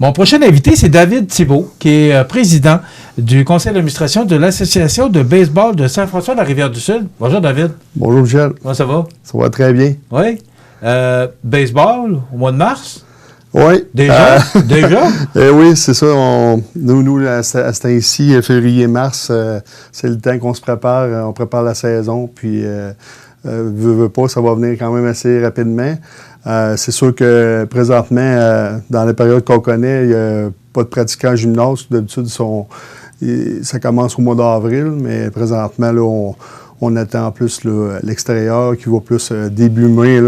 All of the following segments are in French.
Mon prochain invité, c'est David Thibault, qui est président du conseil d'administration de l'Association de baseball de Saint-François-de-la-Rivière-du-Sud. Bonjour, David. Bonjour, Michel. Comment ça va? Ça va très bien. Oui. Baseball, au mois de mars? Oui. Déjà? Déjà? Oui, c'est ça. Nous à ce temps-ci, février-mars, c'est le temps qu'on se prépare. On prépare la saison, puis veut pas, ça va venir quand même assez rapidement. C'est sûr que présentement, dans la période qu'on connaît, il n'y a pas de pratiquants en gymnase. D'habitude, ça commence au mois d'avril, mais présentement, là, on attend plus l'extérieur qui va plus début mai.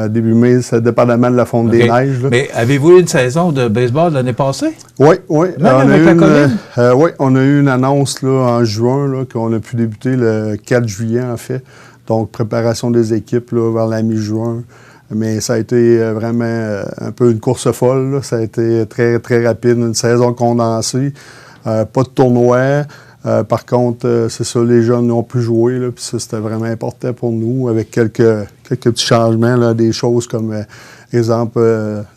Début mai, ça dépendamment de la fonte des neiges. Là. Mais avez-vous eu une saison de baseball l'année passée? Oui. Même avec la COVID? Oui, on a eu une annonce là, en juin là, qu'on a pu débuter le 4 juillet, en fait. Donc, préparation des équipes là, vers la mi-juin. Mais ça a été vraiment un peu une course folle. Là. Ça a été très, très rapide, une saison condensée. Pas de tournoi. Par contre, c'est ça, les jeunes ont pu jouer. Là, puis ça, c'était vraiment important pour nous, avec quelques petits changements, là, des choses comme, exemple,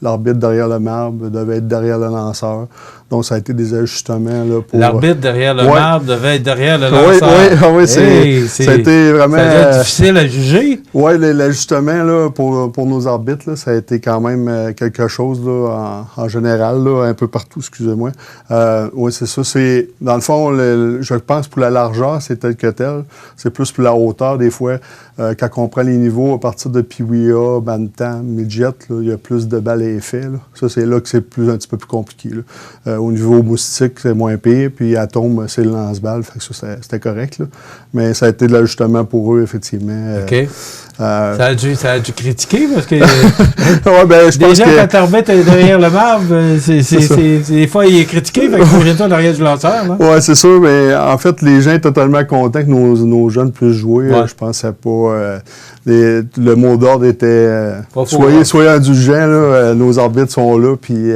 l'arbitre derrière le marbre devait être derrière le lanceur. Donc, ça a été des ajustements. Là, pour... L'arbitre derrière le marbre devait être derrière le lanceur. Oui, ça a été vraiment... Ça a été difficile à juger. Oui, l'ajustement là, pour nos arbitres, là, ça a été quand même quelque chose là, en général, là, un peu partout, excusez-moi. Oui, c'est ça. Dans le fond, je pense pour la largeur, c'est tel que tel. C'est plus pour la hauteur, des fois. Quand on prend les niveaux à partir de Pee-Wee-A, Bantam, Midget, là, il y a plus de balles à effet. Là. Ça, c'est là que c'est un petit peu plus compliqué. Là. Au niveau moustique, c'est moins pire. Puis atome, c'est le lance-balle. Fait que ça, c'était correct. Là. Mais ça a été de l'ajustement pour eux, effectivement. OK. Ça a dû critiquer parce que ouais, ben, je pense déjà, que... quand l'arbitre est derrière le marbre, des fois, il est critiqué, fait qu'il faut bientôt derrière du lanceur. Oui, c'est sûr, mais en fait, les gens étaient totalement contents que nos jeunes puissent jouer. Ouais. Je pensais pas... le mot d'ordre était soyez indulgents, là, nos arbitres sont là, puis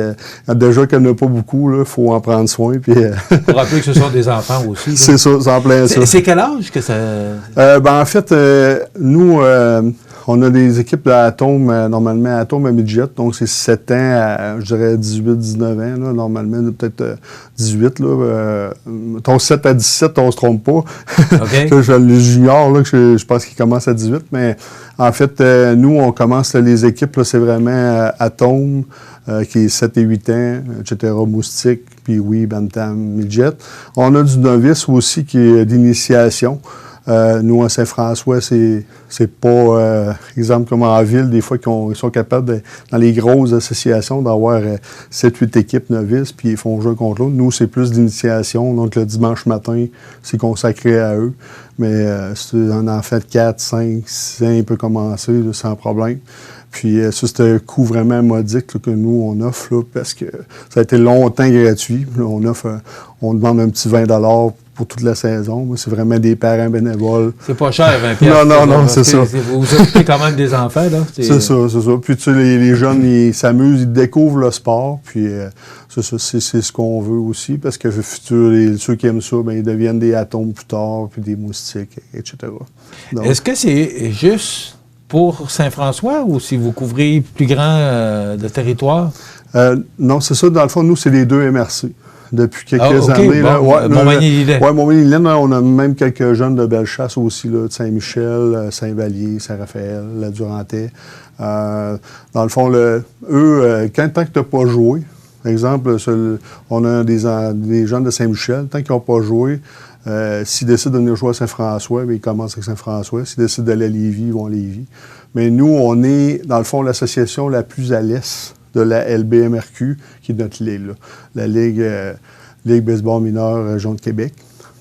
déjà qu'il n'y en a pas beaucoup, il faut en prendre soin. Puis, faut rappeler que ce sont des enfants aussi. C'est ça, c'est en plein ça. C'est quel âge que ça... En fait, nous, on a des équipes d'Atome, normalement, Atome à Midget, donc c'est 7 ans à, je dirais, 18-19 ans, là, normalement, peut-être 18, là. Ton 7 à 17, on se trompe pas. Okay. Le junior, là, je pense qu'il commence à 18, mais en fait, nous, on commence les équipes, là, c'est vraiment Atome, qui est 7 et 8 ans, etc., Moustique, puis oui, Bantam, Midget. On a du novice aussi qui est d'initiation. Nous, à Saint-François, c'est pas, exemple, comme en ville, des fois, ils sont capables, dans les grosses associations, d'avoir 7-8 équipes novices, puis ils font jouer contre l'autre. Nous, c'est plus d'initiation. Donc, le dimanche matin, c'est consacré à eux. Mais si un enfant de 4, 5, 6 ans, il peut commencer là, sans problème. Puis ça, c'est un coût vraiment modique là, que nous, on offre, là, parce que ça a été longtemps gratuit. Là, on demande un petit 20 $ pour toute la saison. C'est vraiment des parents bénévoles. C'est pas cher, 20 $. Non, c'est ça. Vous occupez quand même des enfants, là. C'est ça. Puis tu sais, les jeunes, ils s'amusent, ils découvrent le sport. Puis c'est ce qu'on veut aussi, parce que le futur, ceux qui aiment ça, bien, ils deviennent des atomes plus tard, puis des moustiques, etc. Donc, est-ce que c'est juste pour Saint-François ou si vous couvrez plus grand de territoire? Non, c'est ça. Dans le fond, nous, c'est les deux MRC. Depuis quelques années. Montmagny-Lillet. Oui, Montmagny-Lillet, on a même quelques jeunes de Bellechasse aussi, là, de Saint-Michel, Saint-Vallier, Saint-Raphaël, la Durantais. Dans le fond, eux, tant que tu n'as pas joué, par exemple, on a des jeunes de Saint-Michel, tant qu'ils n'ont pas joué, s'ils décident de venir jouer à Saint-François, bien, ils commencent avec Saint-François. S'ils décident d'aller à Lévis, ils vont à Lévis. Mais nous, on est, dans le fond, l'association la plus à l'est de la LBMRQ, qui est notre ligue, là. La Ligue baseball mineur région de Québec.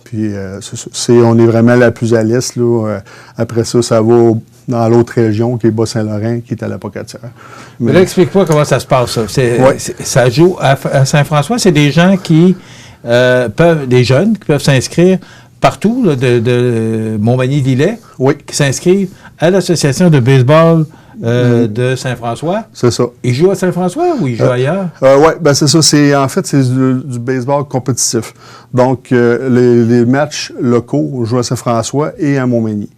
Puis on est vraiment la plus à l'est. Après ça, ça va dans l'autre région, qui est Bas-Saint-Laurent, qui est à la Pocatière. Mais là, explique-moi comment ça se passe, ça. Ça joue à Saint-François, c'est des gens qui des jeunes qui peuvent s'inscrire partout, là, de Montmagny-Lillet, qui s'inscrivent à l'association de baseball de Saint-François. C'est ça. Ils jouent à Saint-François ou ils jouent ailleurs? Oui, ben c'est ça. En fait, c'est du baseball compétitif. Donc, les matchs locaux jouent à Saint-François et à Montmagny.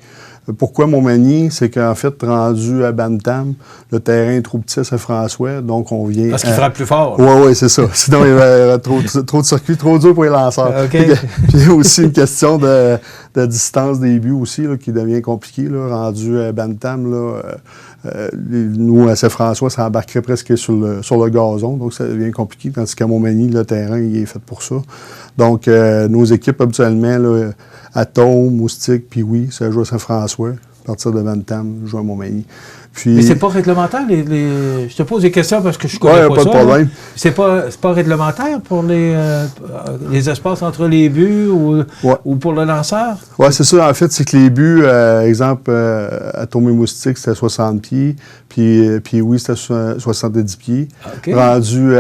Pourquoi Montmagny? C'est qu'en fait, rendu à Bantam, le terrain est trop petit à Saint-François, donc on vient... Parce qu'il frappe plus fort. Oui, c'est ça. Sinon, il y aurait trop de circuits, trop dur pour les lanceurs. Okay. Puis il y a aussi une question de distance des buts aussi, là, qui devient compliquée. Rendu à Bantam, nous, à Saint-François, ça embarquerait presque sur le gazon, donc ça devient compliqué, tandis qu'à Montmagny, le terrain, il est fait pour ça. Donc, nos équipes, habituellement, là, Atome, Moustique, puis oui, ça joue à Saint-François. À partir de Bantam, joue à Montmagny. Puis... Mais c'est pas réglementaire? Je te pose des questions parce que je connais pas ça. Pas de problème. C'est pas réglementaire pour les espaces entre les buts ou pour le lanceur? Oui, c'est ça. En fait, c'est que les buts, exemple, Atome et Moustique, c'était 60 pieds, puis oui, c'était 70 pieds. Okay. Rendu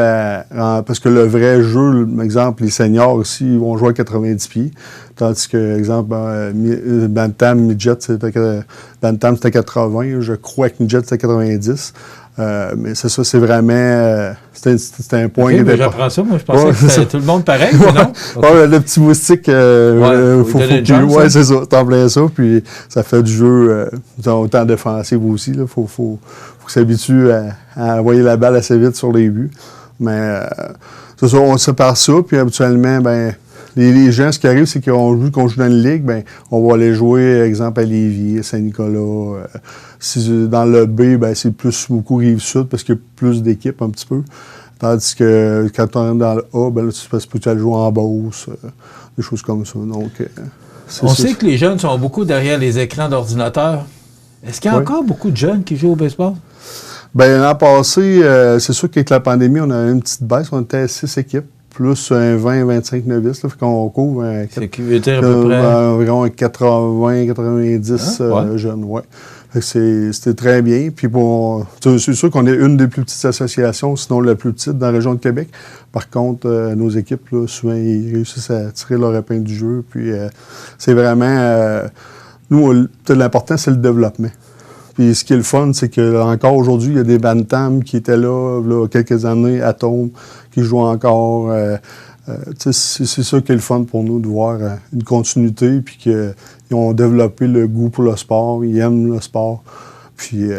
parce que le vrai jeu, exemple, les seniors aussi, ils vont jouer à 90 pieds. Tandis que, exemple, Bantam, Midget, Bantam, c'était 80. Je crois que Midget, c'était 90. Mais c'est ça, c'est vraiment... c'était un point... Okay, j'apprends ça. Moi, je pensais que c'était tout le monde pareil, mais non? Okay. Le petit moustique, faut c'est ça, t'en plein ça. Puis ça fait du jeu autant défensif aussi. Il faut qu'ils s'habituent à envoyer la balle assez vite sur les buts. Mais c'est ça, on sépare ça. Puis habituellement, les gens, ce qui arrive, c'est qu'on joue dans une ligue, on va aller jouer, exemple, à Lévis, à Saint-Nicolas. Dans le B, c'est plus beaucoup Rive-Sud parce qu'il y a plus d'équipes un petit peu. Tandis que quand on est dans le A, tu peux aller jouer en Beauce, des choses comme ça. Donc, on sait que les jeunes sont beaucoup derrière les écrans d'ordinateur. Est-ce qu'il y a encore beaucoup de jeunes qui jouent au baseball? L'an passé, c'est sûr qu'avec la pandémie, on a eu une petite baisse. On était à 6 équipes. Plus un 20-25 novices, là, fait qu'on couvre c'est qui veut dire à peu près environ 80-90 jeunes, ouais. C'était très bien. Puis c'est sûr qu'on est une des plus petites associations, sinon la plus petite dans la région de Québec. Par contre, nos équipes, là, souvent, ils réussissent à tirer leur épingle du jeu. Puis c'est vraiment... nous, l'important, c'est le développement. Puis ce qui est le fun, c'est qu'encore aujourd'hui, il y a des Bantam qui étaient là quelques années, Atome, qui jouent encore. C'est ça qui est le fun pour nous, de voir une continuité, puis qu'ils ont développé le goût pour le sport, ils aiment le sport. Puis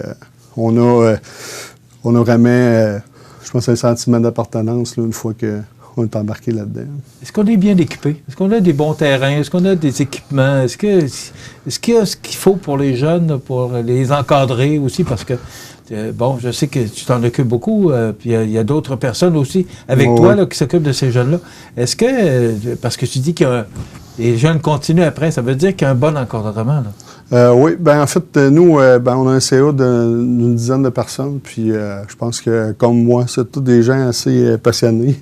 on a vraiment, je pense, un sentiment d'appartenance là, une fois qu'on est embarqué là-dedans. Est-ce qu'on est bien équipé? Est-ce qu'on a des bons terrains? Est-ce qu'on a des équipements? Est-ce qu'il y a ce qu'il faut pour les jeunes, pour les encadrer aussi? Parce que, je sais que tu t'en occupes beaucoup, puis il y a d'autres personnes aussi avec toi là, qui s'occupent de ces jeunes-là. Est-ce que, parce que tu dis que les jeunes continuent après, ça veut dire qu'il y a un bon encadrement, là? Oui, en fait, nous, on a un CA d'une dizaine de personnes, puis je pense que, comme moi, c'est tous des gens assez passionnés.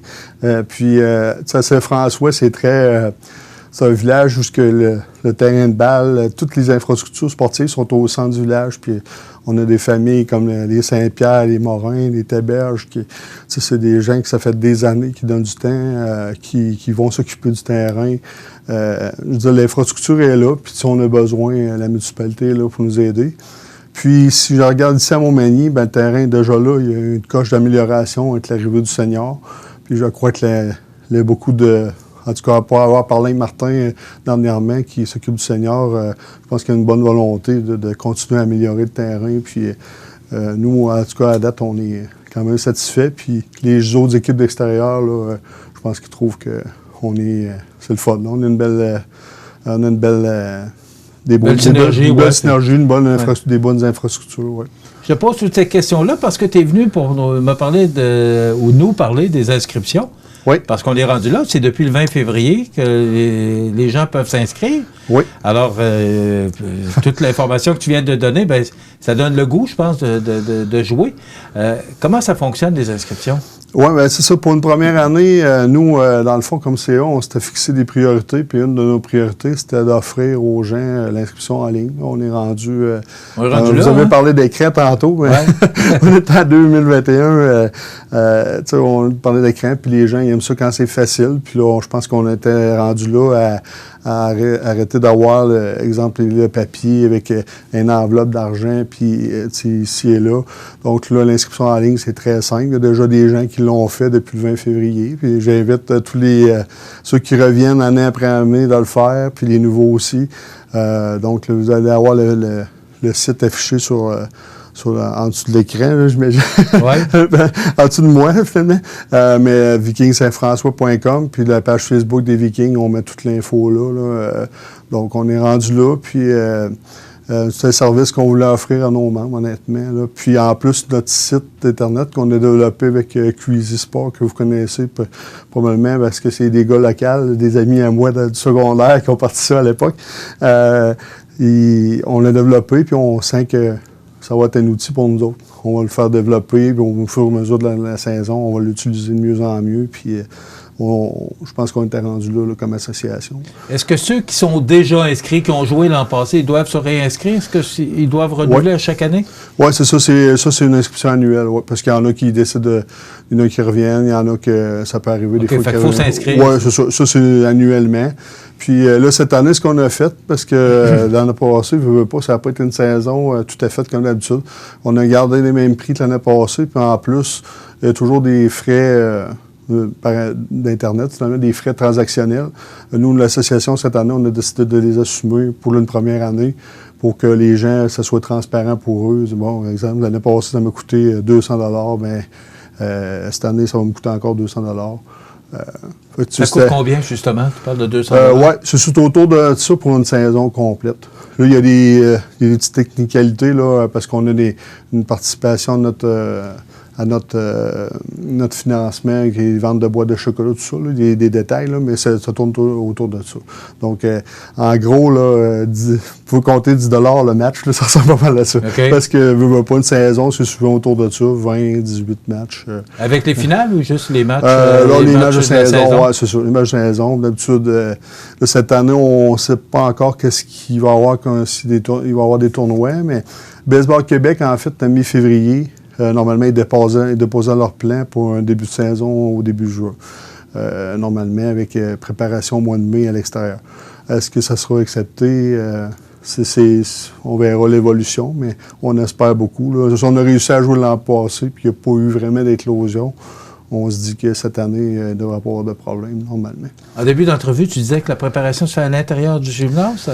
Puis, Saint-François, c'est un village où le terrain de balle, toutes les infrastructures sportives sont au centre du village, puis on a des familles comme les Saint-Pierre, les Morins, les Théberges, c'est des gens que ça fait des années qui donnent du temps, qui vont s'occuper du terrain. Je veux dire, l'infrastructure est là, puis si on a besoin, la municipalité est là pour nous aider. Puis, si je regarde ici à Montmagny, le terrain est déjà là, il y a une coche d'amélioration avec l'arrivée du senior. Puis, je crois qu'il y a beaucoup de... En tout cas, pour avoir parlé avec Martin dernièrement, qui s'occupe du senior, je pense qu'il y a une bonne volonté de continuer à améliorer le terrain. Puis, nous, en tout cas, à date, on est quand même satisfaits. Puis, les autres équipes d'extérieur, là, je pense qu'ils trouvent que c'est le fun. On a une belle... des bonnes synergies, des bonnes infrastructures. Ouais. Je te pose toutes ces questions-là parce que tu es venu pour me parler nous parler des inscriptions. Oui. Parce qu'on est rendu là, c'est depuis le 20 février que les gens peuvent s'inscrire. Oui. Alors, toute l'information que tu viens de donner, ça donne le goût, je pense, de jouer. Comment ça fonctionne, les inscriptions? Oui, c'est ça. Pour une première année, nous, dans le fond, comme CA, on s'était fixé des priorités. Puis une de nos priorités, c'était d'offrir aux gens l'inscription en ligne. On est rendu... vous avez parlé des crêtes tantôt, mais on est en 2021. On parlait d'écran, puis les gens ils aiment ça quand c'est facile. Puis là, je pense qu'on était rendu là à arrêter d'avoir, exemple, le papier avec une enveloppe d'argent, puis ici et là. Donc là, l'inscription en ligne, c'est très simple. Il y a déjà des gens qui l'ont fait depuis le 20 février. Puis j'invite tous ceux qui reviennent année après année de le faire, puis les nouveaux aussi. Donc, là, vous allez avoir le site affiché en dessous de l'écran, j'imagine. Ouais. En dessous de moi, finalement. Mais vikingsaintfrançois.com, puis la page Facebook des Vikings, on met toute l'info là. Donc, on est rendu là, puis c'est un service qu'on voulait offrir à nos membres, honnêtement. Là. Puis, en plus, notre site Internet qu'on a développé avec Crazy Sport, que vous connaissez probablement parce que c'est des gars locaux, des amis à moi du secondaire qui ont parti ça à l'époque. On l'a développé, puis on sent que ça va être un outil pour nous autres. On va le faire développer, puis au fur et à mesure de la saison, on va l'utiliser de mieux en mieux, puis je pense qu'on était rendu là comme association. Est-ce que ceux qui sont déjà inscrits, qui ont joué l'an passé, ils doivent se réinscrire? Est-ce qu'ils doivent renouveler à chaque année? Oui, c'est ça. C'est une inscription annuelle, parce qu'il y en a qui décident, il y en a qui reviennent, il y en a que ça peut arriver des fois. Fait qu'il faut s'inscrire. Oui, c'est ça. Ça, c'est annuellement. Puis là, cette année, ce qu'on a fait, parce que l'année passée, ça n'a pas été une saison tout à fait comme d'habitude. On a gardé les mêmes prix que l'année passée, puis en plus, il y a toujours des frais d'Internet, finalement, des frais transactionnels. Nous, l'association, cette année, on a décidé de les assumer pour une première année pour que les gens, ça soit transparent pour eux. Bon, par exemple, l'année passée, ça m'a coûté 200 $, mais cette année, ça va me coûter encore 200 $. Ça coûte combien, justement? Tu parles de 200 $? Oui, c'est autour de ça pour une saison complète. Là, il y a des petites technicalités, là, parce qu'on a une participation à notre financement, qui est les ventes de boîtes de chocolat, tout ça, là, des détails, là, mais ça tourne autour de ça. Donc, en gros, là, vous pouvez compter 10 $ le match, là, ça ressemble pas mal à ça. Okay. Parce que pas une saison, c'est souvent autour de ça, 20, 18 matchs. Avec les finales ou juste les matchs? Les matchs de saison, oui, c'est ça, les matchs de saison. D'habitude, cette année, on ne sait pas encore qu'est-ce qu'il va y avoir, il va y avoir des tournois, mais Baseball Québec, en fait, à mi-février, normalement, ils déposaient leur plan pour un début de saison au début juin. Normalement, avec préparation au mois de mai à l'extérieur. Est-ce que ça sera accepté? On verra l'évolution, mais on espère beaucoup. Là. On a réussi à jouer l'an passé, puis il n'y a pas eu vraiment d'éclosion. On se dit que cette année, il ne devrait pas avoir de problème, normalement. En début d'entrevue, tu disais que la préparation se fait à l'intérieur du gymnase?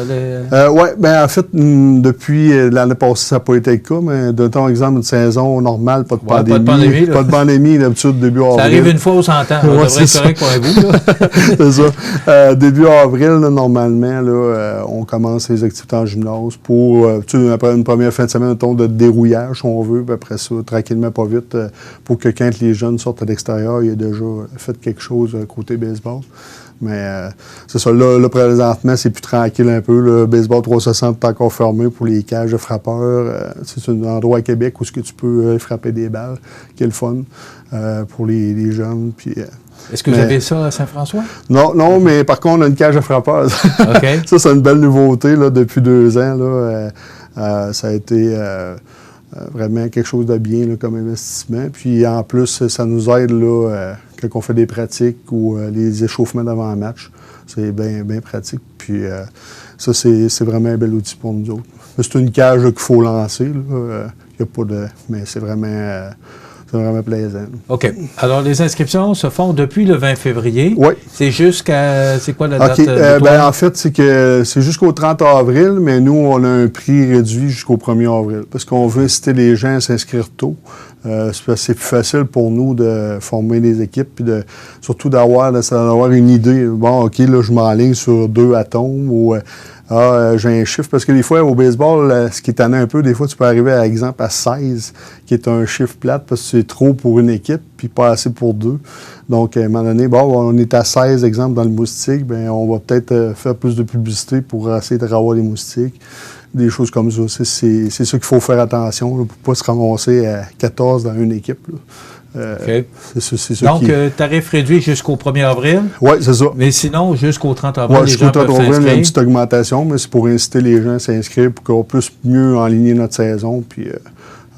Oui, bien, en fait, depuis l'année passée, ça n'a pas été le cas, mais de ton exemple, une saison normale, pas de pandémie. Pas de pandémie, d'habitude, début avril. Ça arrive une fois aux 100 ans. Ça devrait être correct pour un bout, là. C'est ça. Début avril, là, normalement, là, on commence les activités en gymnase pour, après une première fin de semaine, un ton de dérouillage, si on veut, puis après ça, tranquillement, pas vite, pour que quand les jeunes sortent à l'extérieur, il a déjà fait quelque chose côté baseball. Mais c'est ça, là, présentement, c'est plus tranquille un peu. Le baseball 360 est encore fermé pour les cages de frappeurs. C'est un endroit à Québec où tu peux frapper des balles, qui est le fun pour les jeunes. Puis, est-ce que vous avez ça à Saint-François? Non, mais par contre, on a une cage de frappeurs. Okay. Ça, c'est une belle nouveauté là, depuis 2 ans. Là, ça a été vraiment quelque chose de bien là, comme investissement. Puis en plus, ça nous aide là, quand on fait des pratiques ou les échauffements d'avant-match. C'est bien pratique. Puis ça, c'est vraiment un bel outil pour nous autres. C'est une cage qu'il faut lancer. Il n'y a pas de... Mais c'est vraiment plaisant. OK. Alors, les inscriptions se font depuis le 20 février. Oui. C'est jusqu'à... C'est quoi la date? En fait, c'est jusqu'au 30 avril, mais nous, on a un prix réduit jusqu'au 1er avril. Parce qu'on veut inciter les gens à s'inscrire tôt. C'est plus facile pour nous de former des équipes, puis surtout d'avoir une idée. Bon, OK, là, je m'enligne sur 2 atomes ou... j'ai un chiffre, parce que des fois, au baseball, ce qui est un peu, des fois, tu peux arriver, par exemple, à 16, qui est un chiffre plate, parce que c'est trop pour une équipe, puis pas assez pour 2. Donc, à un moment donné, on est à 16, exemple, dans le moustique, bien, on va peut-être faire plus de publicité pour essayer de revoir les moustiques. Des choses comme ça. C'est ça qu'il faut faire attention, là, pour ne pas se ramasser à 14 dans une équipe. Là. Okay. C'est ça donc, tarif réduit jusqu'au 1er avril. Oui, c'est ça. Mais sinon, jusqu'au 30 avril, les jusqu'au 30 avril, il y a une petite augmentation, mais c'est pour inciter les gens à s'inscrire pour qu'on puisse mieux enligner notre saison puis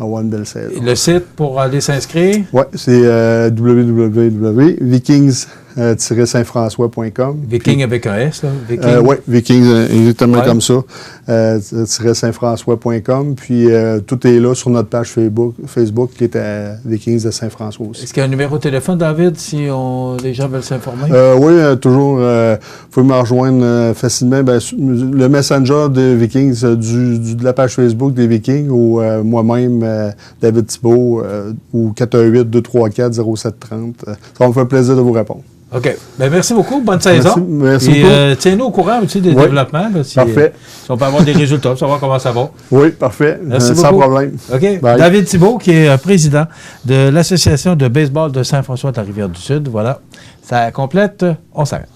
avoir une belle saison. Le site pour aller s'inscrire? Oui, c'est www.vikings-saintfrançois.com. Viking avec un S, là? Oui, Vikings, exactement Ouais. comme ça. Saintfrançois.com. Puis tout est là sur notre page Facebook qui est à Vikings de Saint-François aussi. Est-ce qu'il y a un numéro de téléphone, David, si les gens veulent s'informer? Oui, toujours. Vous pouvez me rejoindre facilement. Le Messenger de Vikings, de la page Facebook des Vikings, ou moi-même, David Thibault, ou 418-234-0730. Ça va me faire plaisir de vous répondre. OK. Ben, merci beaucoup. Bonne saison. Merci Et, beaucoup. tiens-nous au courant aussi des développements. Là, Parfait. Si on peut avoir des résultats, savoir comment ça va. Oui, parfait. Merci Sans beaucoup. problème. OK. Bye. David Thibault, qui est président de l'Association de baseball de Saint-François de la Rivière-du-Sud. Voilà. Ça complète. On s'arrête.